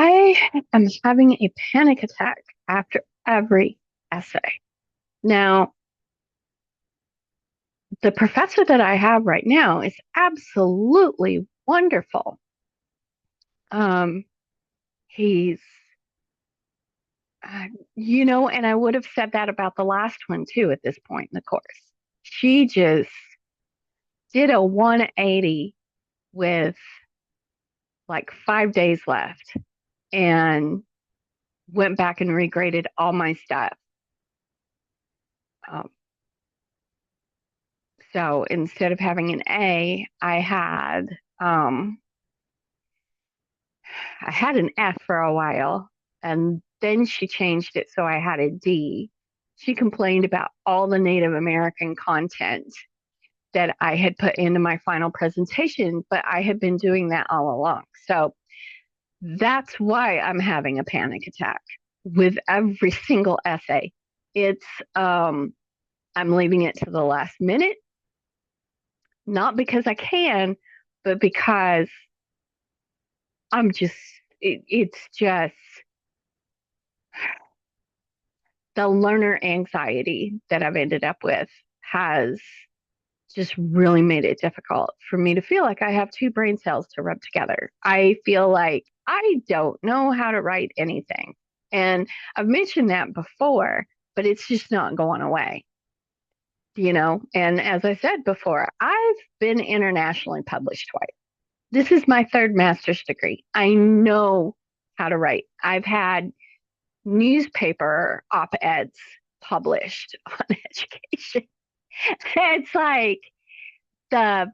I am having a panic attack after every essay. Now, the professor that I have right now is absolutely wonderful. Um, he's, and I would have said that about the last one too at this point in the course. She just did a 180 with like 5 days left and went back and regraded all my stuff. Um, so instead of having an A, um, I had an F for a while, and then she changed it so I had a D. She complained about all the Native American content that I had put into my final presentation, but I had been doing that all along. So that's why I'm having a panic attack with every single essay. It's I'm leaving it to the last minute, not because I can, but because I'm just it's just the learner anxiety that I've ended up with has just really made it difficult for me to feel like I have two brain cells to rub together. I feel like I don't know how to write anything. And I've mentioned that before, but it's just not going away, you know? And as I said before, I've been internationally published twice. This is my third master's degree. I know how to write. I've had newspaper op-eds published on education. It's like the,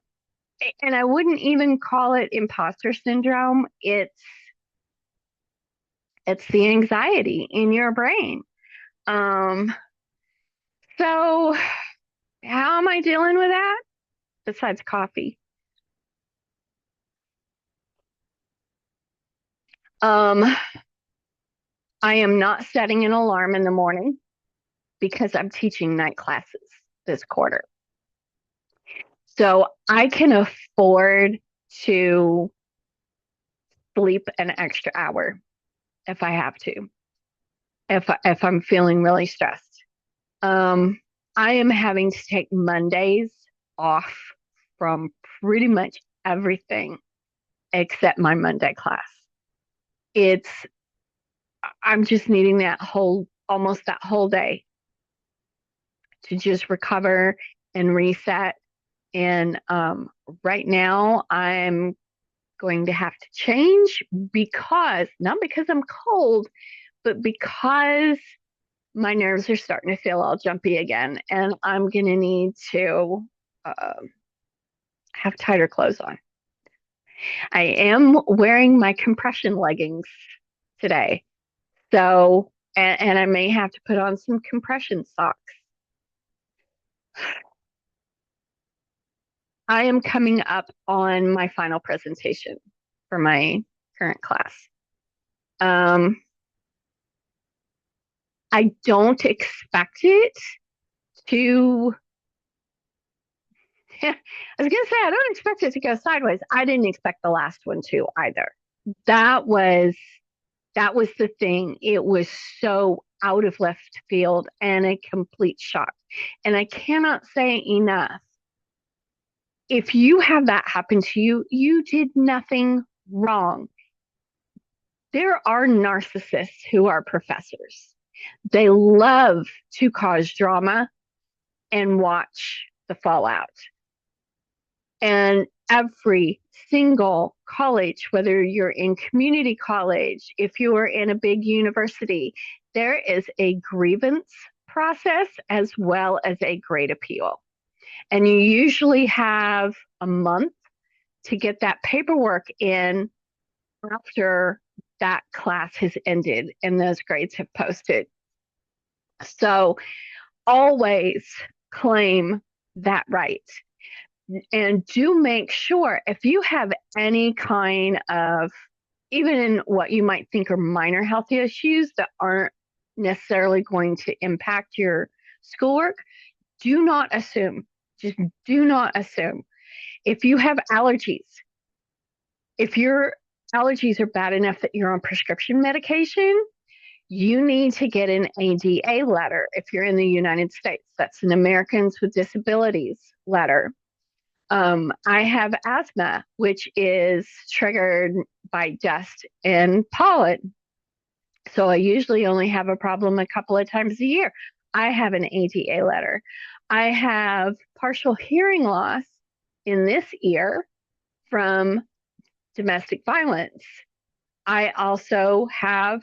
and I wouldn't even call it imposter syndrome. It's the anxiety in your brain. Um, so how am I dealing with that besides coffee? Um, I am not setting an alarm in the morning because I'm teaching night classes this quarter. So I can afford to sleep an extra hour if I have to, if I'm feeling really stressed. Um, I am having to take Mondays off from pretty much everything except my Monday class. It's I'm just needing almost that whole day to just recover and reset. And right now, I'm going to have to change not because I'm cold, but because my nerves are starting to feel all jumpy again, and I'm going to need to uh, have tighter clothes on. I am wearing my compression leggings today, and I may have to put on some compression socks. I am coming up on my final presentation for my current class. Um, I don't expect it to, I was going to say, I don't expect it to go sideways. I didn't expect the last one to either. That was, that was the thing. It was so out of left field and a complete shock. And I cannot say enough. If you have that happen to you, you did nothing wrong. There are narcissists who are professors. They love to cause drama and watch the fallout. And every single college, whether you're in community college, if you are in a big university, there is a grievance process as well as a grade appeal. And you usually have a month to get that paperwork in after that class has ended and those grades have posted. So always claim that right. And do make sure if you have any kind of, even in what you might think are minor health issues that aren't necessarily going to impact your schoolwork, do not assume. Just do not assume. If you have allergies, if you're allergies are bad enough that you're on prescription medication, you need to get an ADA letter if you're in the United States. That's an Americans with Disabilities letter. I have asthma, which is triggered by dust and pollen. So I usually only have a problem a couple of times a year. I have an ADA letter. I have partial hearing loss in this ear from domestic violence. I also have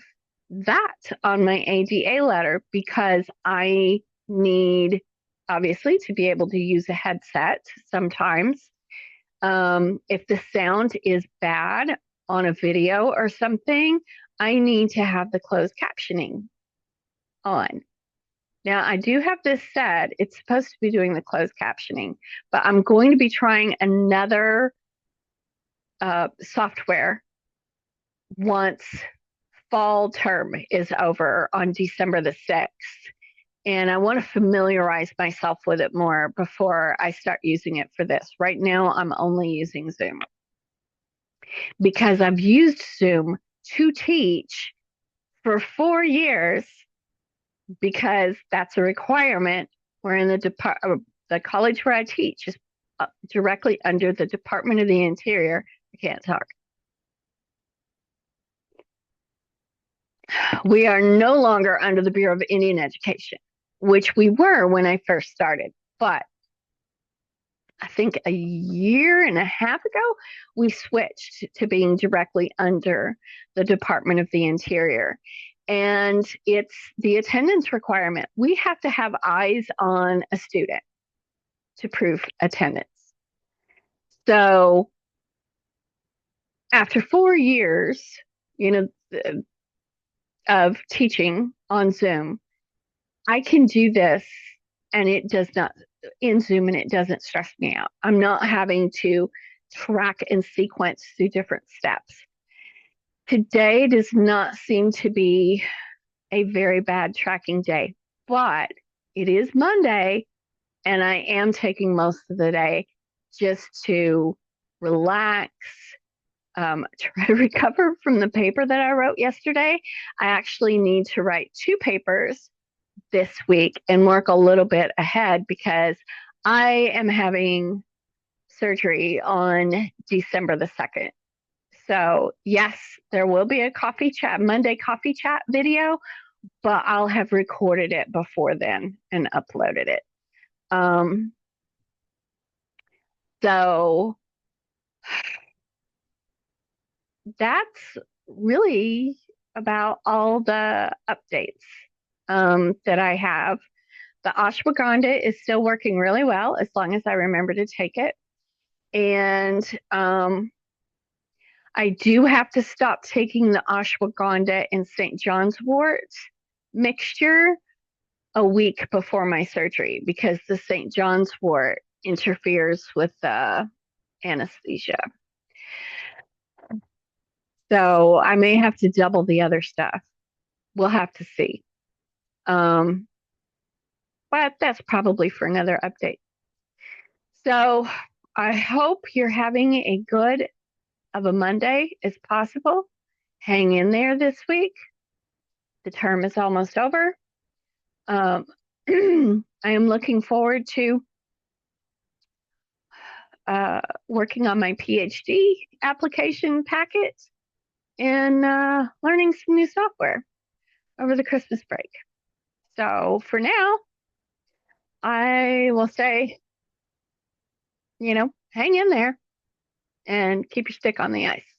that on my ADA letter because I need, obviously, to be able to use a headset sometimes. If the sound is bad on a video or something, I need to have the closed captioning on. Now, I do have this set. It's supposed to be doing the closed captioning, but I'm going to be trying another software once fall term is over on December the 6th. And I want to familiarize myself with it more before I start using it for this. Right now, I'm only using Zoom because I've used Zoom to teach for 4 years because that's a requirement. We're in the college where I teach is directly under the Department of the Interior. I can't talk. We are no longer under the Bureau of Indian Education, which we were when I first started. But I think a year and a half ago, we switched to being directly under the Department of the Interior. And it's the attendance requirement. We have to have eyes on a student to prove attendance. So after 4 years, of teaching on Zoom, I can do this and it does not in Zoom and it doesn't stress me out. I'm not having to track and sequence through different steps. Today does not seem to be a very bad tracking day, but it is Monday and I am taking most of the day just to relax, try to recover from the paper that I wrote yesterday. I actually need to write 2 papers this week and work a little bit ahead because I am having surgery on December the 2nd. So yes, there will be a Monday coffee chat video, but I'll have recorded it before then and uploaded it. So that's really about all the updates that I have. The ashwagandha is still working really well as long as I remember to take it. And I do have to stop taking the ashwagandha and St. John's wort mixture a week before my surgery because the St. John's wort interferes with the anesthesia. So I may have to double the other stuff. We'll have to see. But that's probably for another update. So I hope you're having a good of a Monday as possible. Hang in there this week. The term is almost over. I am looking forward to working on my PhD application packet and learning some new software over the Christmas break. So for now, I will say, hang in there and keep your stick on the ice.